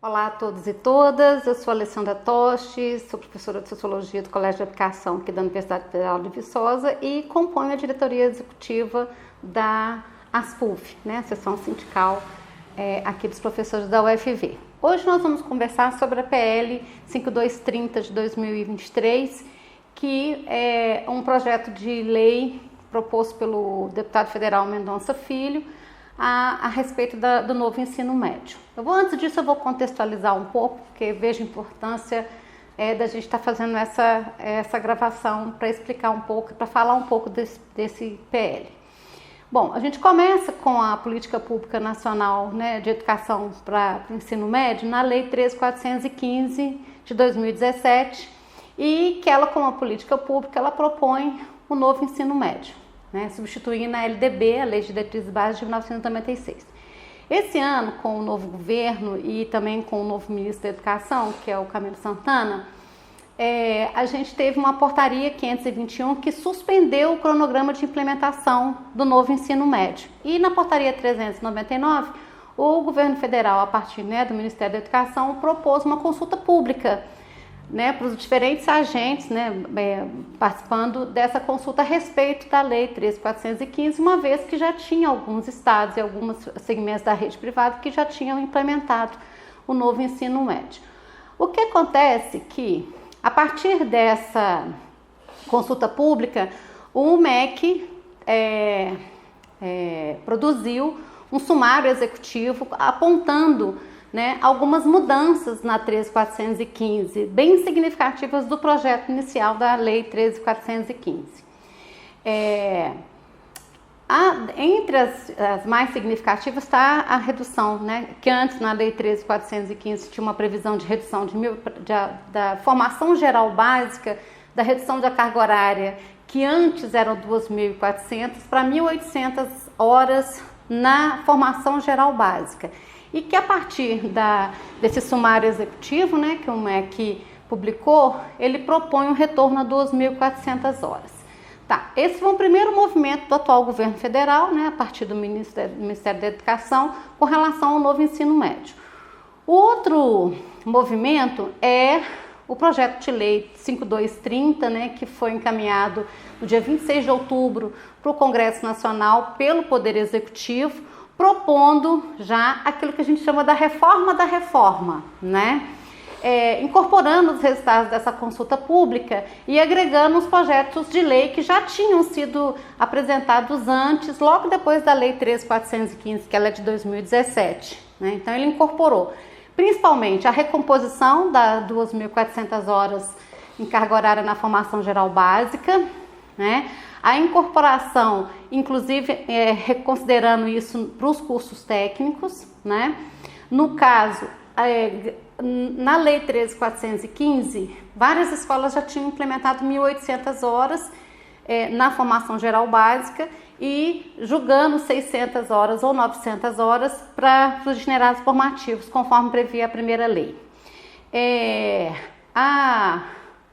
Olá a todos e todas, eu sou Alessandra Toshi, sou professora de Sociologia do Colégio de Aplicação aqui da Universidade Federal de Viçosa e componho a diretoria executiva da ASPUV, a seção sindical aqui dos professores da UFV. Hoje nós vamos conversar sobre a PL 5230 de 2023, que é um projeto de lei proposto pelo deputado federal Mendonça Filho, a respeito do novo ensino médio. Antes disso, eu vou contextualizar um pouco, porque vejo a importância da gente estar fazendo essa gravação para explicar um pouco, para falar um pouco desse PL. Bom, a gente começa com a Política Pública Nacional de Educação para o Ensino Médio na Lei 13.415 de 2017, e que ela, como a política pública, ela propõe o novo ensino médio, substituindo a LDB, a Lei de Diretrizes Básicas de 1996. Esse ano, com o novo governo e também com o novo ministro da Educação, que é o Camilo Santana, a gente teve uma portaria 521 que suspendeu o cronograma de implementação do novo ensino médio. E na portaria 399, o governo federal, a partir do Ministério da Educação, propôs uma consulta pública para os diferentes agentes participando dessa consulta a respeito da Lei 13.415, uma vez que já tinha alguns estados e alguns segmentos da rede privada que já tinham implementado o novo ensino médio. O que acontece que, a partir dessa consulta pública, o MEC produziu um sumário executivo apontando algumas mudanças na 13.415, bem significativas do projeto inicial da Lei 13.415. Entre as mais significativas está a redução, que antes na Lei 13.415 tinha uma previsão de redução da formação geral básica, da redução da carga horária, que antes eram 2.400 para 1.800 horas na formação geral básica. E que a partir desse sumário executivo, que o MEC publicou, ele propõe um retorno a 2.400 horas. Esse foi o primeiro movimento do atual governo federal, a partir do Ministério da Educação, com relação ao novo ensino médio. O outro movimento é o projeto de lei 5230, que foi encaminhado no dia 26 de outubro para o Congresso Nacional pelo Poder Executivo, propondo já aquilo que a gente chama da reforma, incorporando os resultados dessa consulta pública e agregando os projetos de lei que já tinham sido apresentados antes, logo depois da Lei 13.415, que ela é de 2017. Então ele incorporou principalmente a recomposição das 2.400 horas em carga horária na formação geral básica, a incorporação, inclusive reconsiderando isso para os cursos técnicos, No caso, na Lei 13.415, várias escolas já tinham implementado 1.800 horas na formação geral básica e julgando 600 horas ou 900 horas para os itinerários formativos, conforme previa a primeira lei.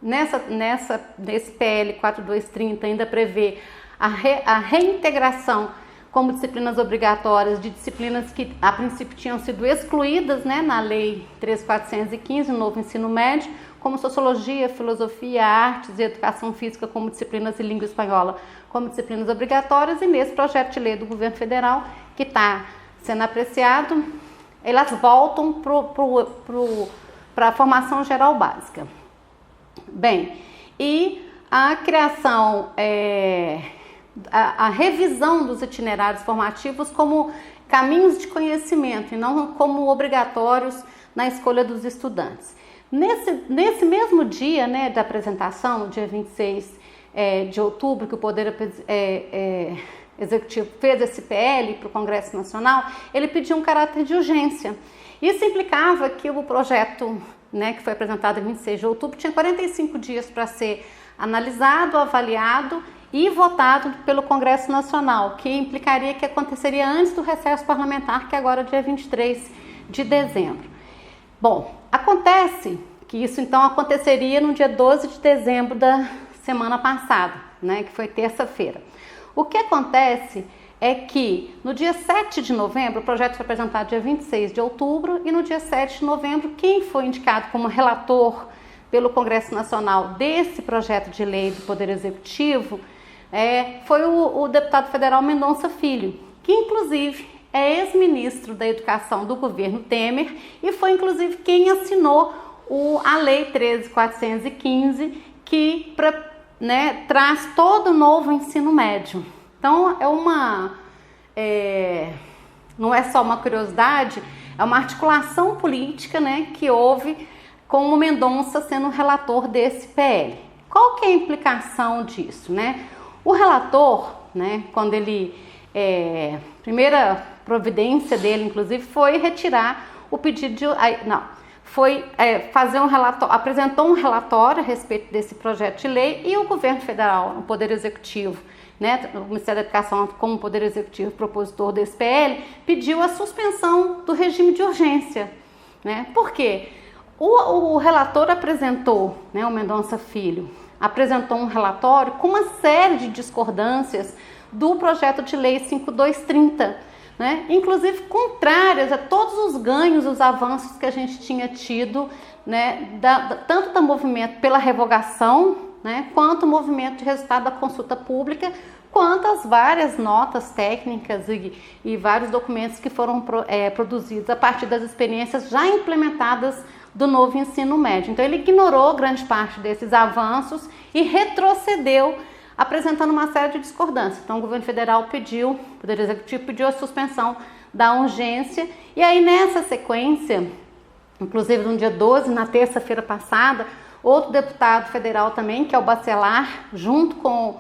Nesse PL 4230 ainda prevê a reintegração como disciplinas obrigatórias de disciplinas que a princípio tinham sido excluídas na Lei 13.415, no novo ensino médio, como Sociologia, Filosofia, Artes e Educação Física como disciplinas e Língua Espanhola como disciplinas obrigatórias, e nesse projeto de lei do governo federal que está sendo apreciado, elas voltam para a formação geral básica. Bem, e a criação, a revisão dos itinerários formativos como caminhos de conhecimento e não como obrigatórios na escolha dos estudantes. Nesse mesmo dia da apresentação, dia 26 de outubro, que o Poder Executivo fez esse PL para o Congresso Nacional, ele pediu um caráter de urgência. Isso implicava que o projeto que foi apresentado em 26 de outubro, tinha 45 dias para ser analisado, avaliado e votado pelo Congresso Nacional, que implicaria que aconteceria antes do recesso parlamentar, que agora é dia 23 de dezembro. Bom, acontece que isso então aconteceria no dia 12 de dezembro da semana passada, que foi terça-feira. O que acontece é que no dia 7 de novembro, o projeto foi apresentado dia 26 de outubro, e no dia 7 de novembro, quem foi indicado como relator pelo Congresso Nacional desse projeto de lei do Poder Executivo foi o deputado federal Mendonça Filho, que inclusive é ex-ministro da Educação do governo Temer e foi inclusive quem assinou a Lei 13.415, que traz todo o novo ensino médio. Então não é só uma curiosidade, é uma articulação política, que houve com o Mendonça sendo relator desse PL. Qual que é a implicação disso, O relator, quando ele, primeira providência dele, inclusive, foi retirar o pedido de... fazer um relatório, apresentou um relatório a respeito desse projeto de lei, e o governo federal, o Poder Executivo, o Ministério da Educação, como Poder Executivo propositor desse PL, pediu a suspensão do regime de urgência. Por quê? O relator apresentou, o Mendonça Filho, apresentou um relatório com uma série de discordâncias do projeto de lei 5230, inclusive contrárias a todos os ganhos, os avanços que a gente tinha tido, tanto do movimento pela revogação, quanto o movimento de resultado da consulta pública, quanto as várias notas técnicas e vários documentos que foram produzidos a partir das experiências já implementadas do novo ensino médio. Então ele ignorou grande parte desses avanços e retrocedeu, apresentando uma série de discordâncias. Então o governo federal pediu, o Poder Executivo pediu a suspensão da urgência, e aí nessa sequência, inclusive no dia 12, na terça-feira passada, outro deputado federal também, que é o Bacelar, junto com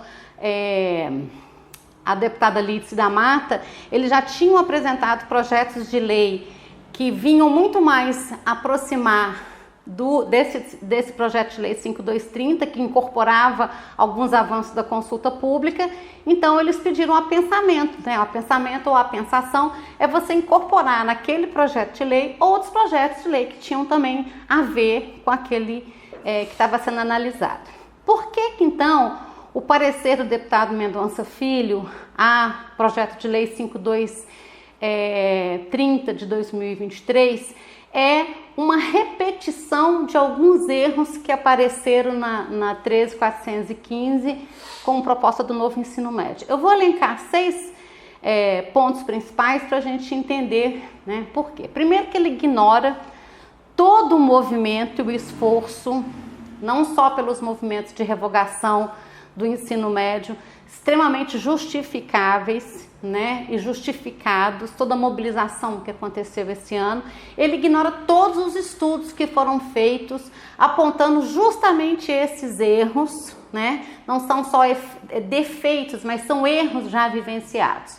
a deputada Lídice da Mata, eles já tinham apresentado projetos de lei que vinham muito mais aproximar desse projeto de lei 5230, que incorporava alguns avanços da consulta pública. Então eles pediram apensamento, o apensamento ou a apensação é você incorporar naquele projeto de lei outros projetos de lei que tinham também a ver com aquele que estava sendo analisado. Por que então o parecer do deputado Mendonça Filho a projeto de lei 5230 de 2023 é uma repetição de alguns erros que apareceram na 13.415 como proposta do novo ensino médio? Eu vou elencar 6 pontos principais para a gente entender, por quê. Primeiro, que ele ignora todo o movimento e o esforço, não só pelos movimentos de revogação do ensino médio, extremamente justificáveis, e justificados, toda a mobilização que aconteceu esse ano. Ele ignora todos os estudos que foram feitos apontando justamente esses erros, não são só defeitos, mas são erros já vivenciados.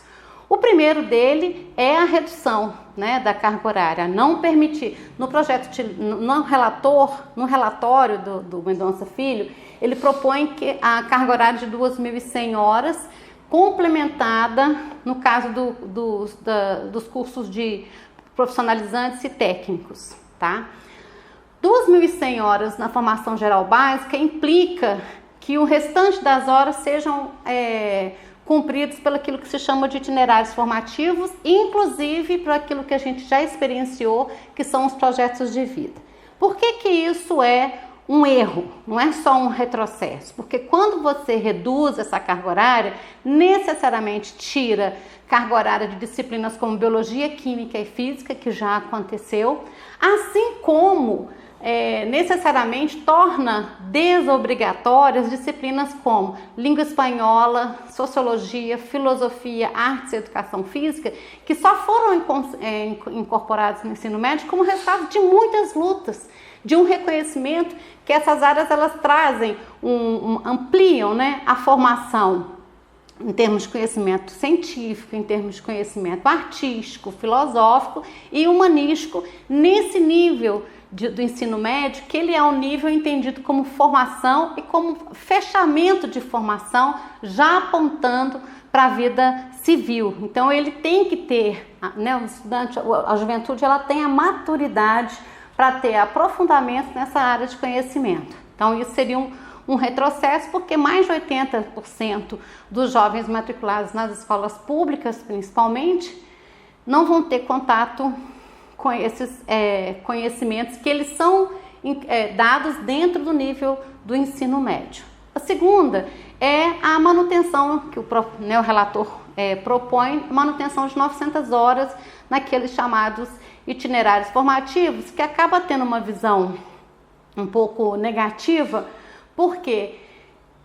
O primeiro dele é a redução, da carga horária, não permitir. No relatório do Mendonça Filho, ele propõe que a carga horária de 2.100 horas, complementada no caso dos cursos de profissionalizantes e técnicos, 2.100 horas na formação geral básica implica que o restante das horas sejam cumpridos pelo aquilo que se chama de itinerários formativos, inclusive para aquilo que a gente já experienciou, que são os projetos de vida. Por que isso é um erro? Não é só um retrocesso, porque quando você reduz essa carga horária, necessariamente tira carga horária de disciplinas como biologia, química e física, que já aconteceu, assim como necessariamente torna desobrigatórias disciplinas como língua espanhola, sociologia, filosofia, artes e educação física, que só foram incorporadas no ensino médio como resultado de muitas lutas, de um reconhecimento que essas áreas elas trazem, ampliam, a formação em termos de conhecimento científico, em termos de conhecimento artístico, filosófico e humanístico, nesse nível do ensino médio, que ele é um nível entendido como formação e como fechamento de formação, já apontando para a vida civil. Então ele tem que ter, o estudante, a juventude, ela tem a maturidade para ter aprofundamento nessa área de conhecimento. Então isso seria um retrocesso, porque mais de 80% dos jovens matriculados nas escolas públicas, principalmente, não vão ter contato com esses conhecimentos que eles são dados dentro do nível do ensino médio. A segunda é a manutenção que o relator propõe, manutenção de 900 horas naqueles chamados itinerários formativos, que acaba tendo uma visão um pouco negativa, porque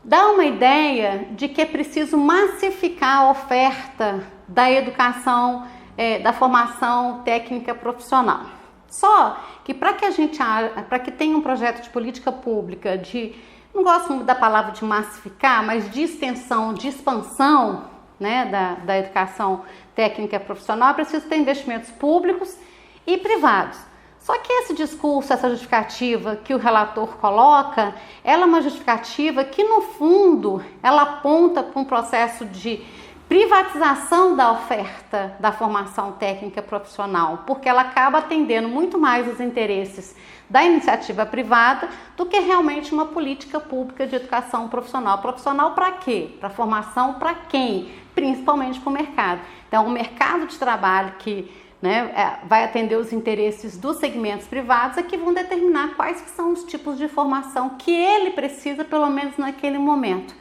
dá uma ideia de que é preciso massificar a oferta da educação, da formação técnica profissional. Só que para que tenha um projeto de política pública não gosto muito da palavra de massificar, mas de extensão, de expansão, né, da educação técnica profissional, é preciso ter investimentos públicos e privados. Só que esse discurso, essa justificativa que o relator coloca, ela é uma justificativa que, no fundo, ela aponta para um processo de privatização da oferta da formação técnica profissional, porque ela acaba atendendo muito mais os interesses da iniciativa privada do que realmente uma política pública de educação profissional. Profissional para quê? Para formação para quem? Principalmente para o mercado. Então, o mercado de trabalho que vai atender os interesses dos segmentos privados é que vão determinar quais que são os tipos de formação que ele precisa, pelo menos naquele momento.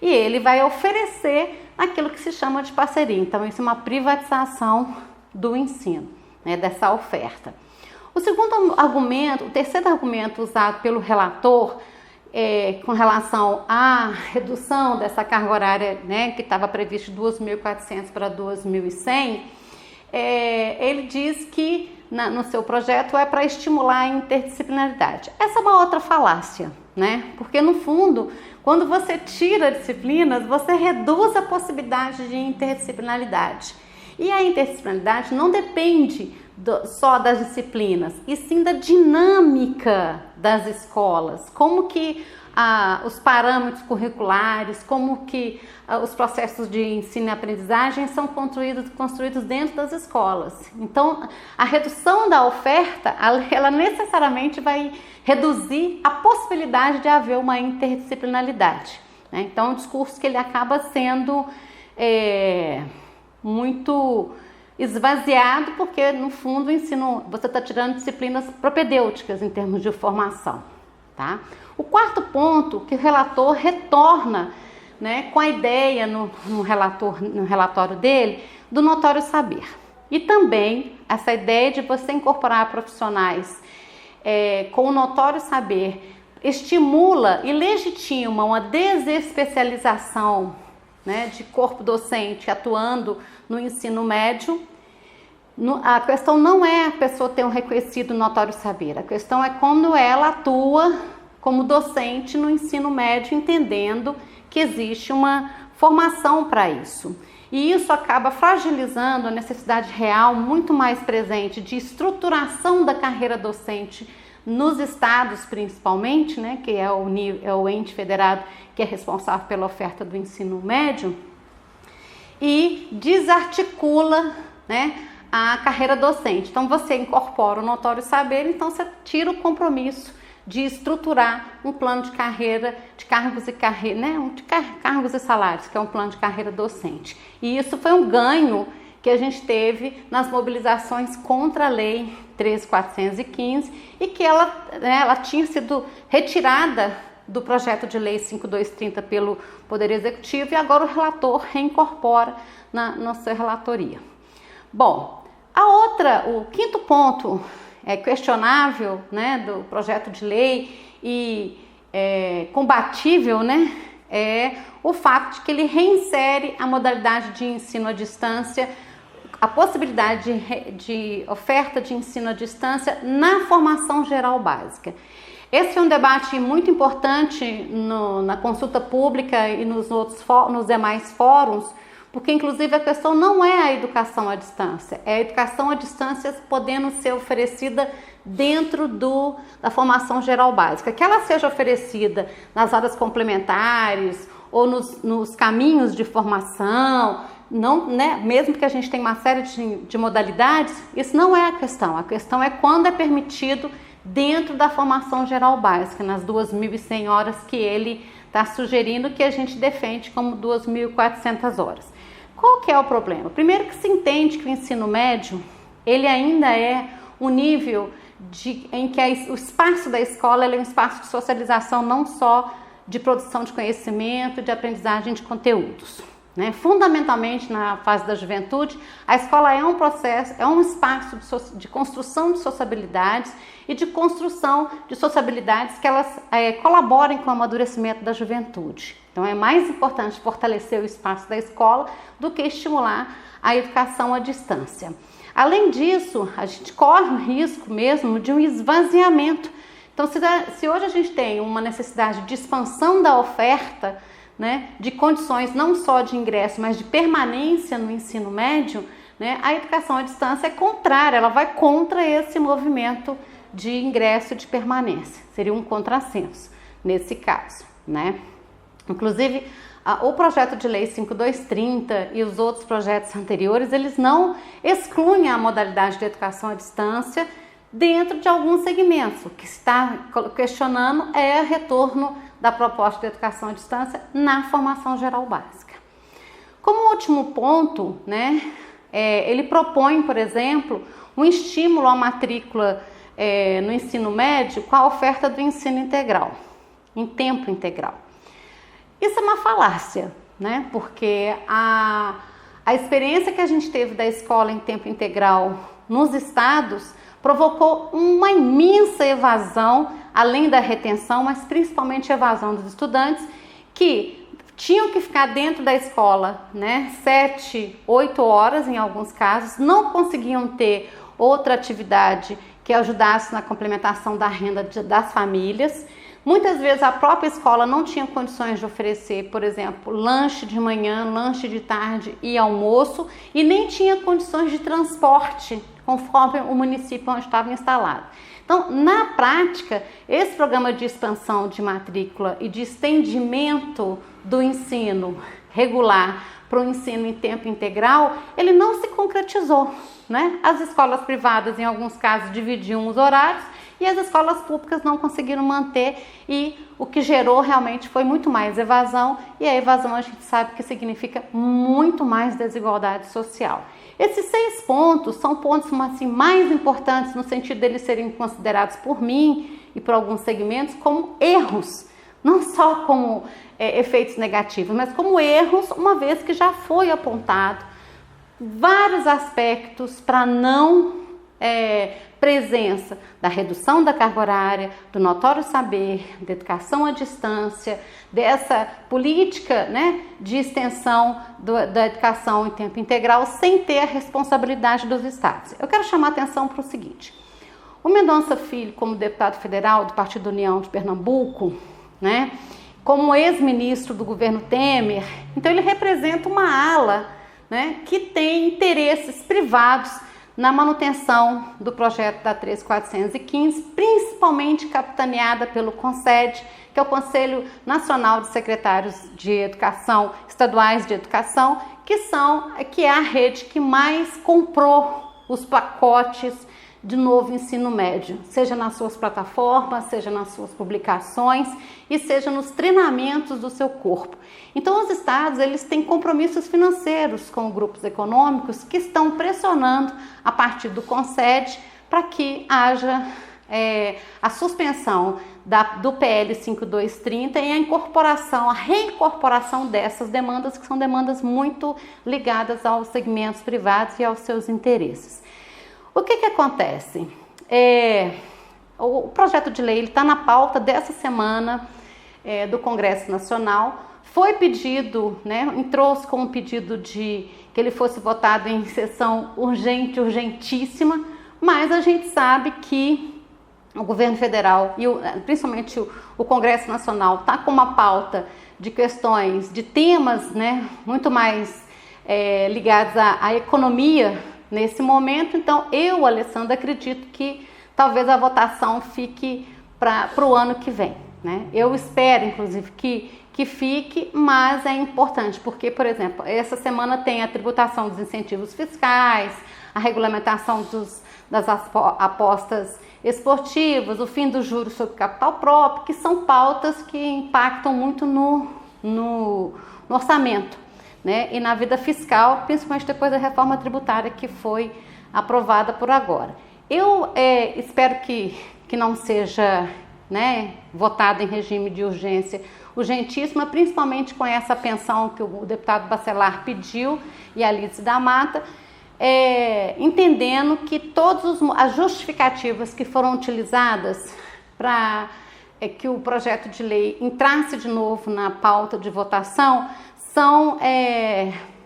E ele vai oferecer aquilo que se chama de parceria. Então, isso é uma privatização do ensino, dessa oferta. O terceiro argumento usado pelo relator com relação à redução dessa carga horária, que estava prevista de 2.400 para 2.100, ele diz que no seu projeto é para estimular a interdisciplinaridade. Essa é uma outra falácia, porque no fundo, quando você tira disciplinas, você reduz a possibilidade de interdisciplinaridade. E a interdisciplinaridade não depende só das disciplinas, e sim da dinâmica das escolas, como que os parâmetros curriculares, como que os processos de ensino e aprendizagem são construídos dentro das escolas. Então, a redução da oferta, ela necessariamente vai reduzir a possibilidade de haver uma interdisciplinaridade. Então, é um discurso que ele acaba sendo muito esvaziado, porque no fundo o ensino, você está tirando disciplinas propedêuticas em termos de formação, tá? O quarto ponto que o relator retorna, com a ideia no relatório dele do notório saber, e também essa ideia de você incorporar profissionais com o notório saber estimula e legitima uma desespecialização, de corpo docente atuando no ensino médio. A questão não é a pessoa ter um reconhecido notório saber, a questão é como ela atua como docente no ensino médio, entendendo que existe uma formação para isso. E isso acaba fragilizando a necessidade real, muito mais presente, de estruturação da carreira docente nos estados, principalmente, que é o ente federado que é responsável pela oferta do ensino médio, e desarticula, a carreira docente. Então, você incorpora o notório saber, então você tira o compromisso de estruturar um plano de carreira, de cargos e salários, que é um plano de carreira docente. E isso foi um ganho que a gente teve nas mobilizações contra a Lei 13.415 e que ela tinha sido retirada do projeto de lei 5230 pelo Poder Executivo, e agora o relator reincorpora na sua relatoria. Bom, o quinto ponto questionável, do projeto de lei e combatível, é o fato de que ele reinsere a modalidade de ensino à distância, a possibilidade de oferta de ensino à distância na formação geral básica. Esse é um debate muito importante na consulta pública e nos demais fóruns, porque inclusive a questão não é a educação à distância, é a educação à distância podendo ser oferecida dentro da formação geral básica, que ela seja oferecida nas horas complementares ou nos caminhos de formação, mesmo que a gente tenha uma série de modalidades, isso não é a questão é quando é permitido dentro da formação geral básica, nas 2.100 horas que ele está sugerindo, que a gente defende como 2.400 horas. Qual que é o problema? Primeiro que se entende que o ensino médio, ele ainda é um nível em que o espaço da escola é um espaço de socialização, não só de produção de conhecimento, de aprendizagem de conteúdos. Né? Fundamentalmente na fase da juventude, a escola é um processo, é um espaço de construção de sociabilidades e de construção de sociabilidades que elas colaborem com o amadurecimento da juventude. Então é mais importante fortalecer o espaço da escola do que estimular a educação à distância. Além disso, a gente corre o risco mesmo de um esvaziamento. Então se hoje a gente tem uma necessidade de expansão da oferta, né, de condições não só de ingresso, mas de permanência no ensino médio, né, a educação à distância é contrária, ela vai contra esse movimento de ingresso e de permanência. Seria um contrassenso nesse caso, né? Inclusive, o projeto de lei 5230 e os outros projetos anteriores, eles não excluem a modalidade de educação à distância dentro de alguns segmentos. O que se está questionando é o retorno da proposta de educação à distância na formação geral básica. Como último ponto, né, ele propõe, por exemplo, um estímulo à matrícula no ensino médio com a oferta do ensino integral, em tempo integral. Isso é uma falácia, né, porque a experiência que a gente teve da escola em tempo integral nos estados provocou uma imensa evasão, além da retenção, mas principalmente evasão dos estudantes que tinham que ficar dentro da escola, né, 7, 8 horas em alguns casos, não conseguiam ter outra atividade que ajudasse na complementação da renda das famílias. Muitas vezes a própria escola não tinha condições de oferecer, por exemplo, lanche de manhã, lanche de tarde e almoço, e nem tinha condições de transporte conforme o município onde estava instalado. Então, na prática, esse programa de expansão de matrícula e de estendimento do ensino regular para o ensino em tempo integral, ele não se concretizou, né? As escolas privadas, em alguns casos, dividiam os horários e as escolas públicas não conseguiram manter, e o que gerou realmente foi muito mais evasão, e a evasão a gente sabe que significa muito mais desigualdade social. Esses 6 pontos são pontos assim, mais importantes no sentido deles serem considerados por mim e por alguns segmentos como erros, não só como efeitos negativos, mas como erros, uma vez que já foi apontado vários aspectos para não presença da redução da carga horária, do notório saber, da educação à distância, dessa política, né, de extensão da educação em tempo integral sem ter a responsabilidade dos estados. Eu quero chamar a atenção para o seguinte: o Mendonça Filho, como deputado federal do Partido União de Pernambuco, né, como ex-ministro do governo Temer, então ele representa uma ala, né, que tem interesses privados na manutenção do projeto da 13415, principalmente capitaneada pelo CONSED, que é o Conselho Nacional de Secretários de Educação, Estaduais de Educação, que é a rede que mais comprou os pacotes de novo ensino médio, seja nas suas plataformas, seja nas suas publicações e seja nos treinamentos do seu corpo. Então os estados, eles têm compromissos financeiros com grupos econômicos que estão pressionando a partir do CONSED para que haja a suspensão do PL 5230 e a reincorporação dessas demandas, que são demandas muito ligadas aos segmentos privados e aos seus interesses. O que acontece? O projeto de lei está na pauta dessa semana do Congresso Nacional. Foi pedido, né, entrou-se com um pedido de que ele fosse votado em sessão urgente, urgentíssima, mas a gente sabe que o governo federal e principalmente o Congresso Nacional está com uma pauta de questões, de temas, né, muito mais ligados à economia nesse momento. Então eu, Alessandra, acredito que talvez a votação fique para o ano que vem, né? Eu espero, inclusive, que fique, mas é importante, porque, por exemplo, essa semana tem a tributação dos incentivos fiscais, a regulamentação das apostas esportivas, o fim dos juros sobre capital próprio, que são pautas que impactam muito no orçamento, né? E na vida fiscal, principalmente depois da reforma tributária que foi aprovada por agora. Eu espero que não seja, né, votada em regime de urgência urgentíssima, principalmente com essa pensão que o deputado Bacelar pediu e a Alice da Mata, entendendo que todas as justificativas que foram utilizadas para que o projeto de lei entrasse de novo na pauta de votação são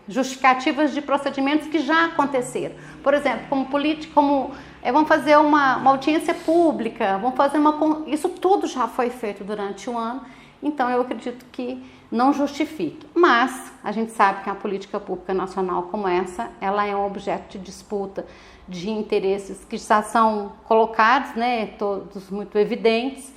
justificativas de procedimentos que já aconteceram. Por exemplo, vamos fazer uma audiência pública, isso tudo já foi feito durante o ano, então eu acredito que não justifique. Mas a gente sabe que a política pública nacional como essa, ela é um objeto de disputa de interesses que já são colocados, né, todos muito evidentes,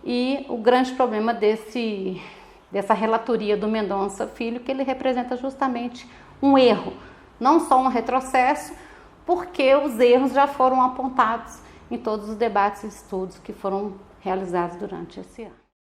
e o grande problema dessa relatoria do Mendonça Filho, que ele representa justamente um erro, não só um retrocesso, porque os erros já foram apontados em todos os debates e estudos que foram realizados durante esse ano.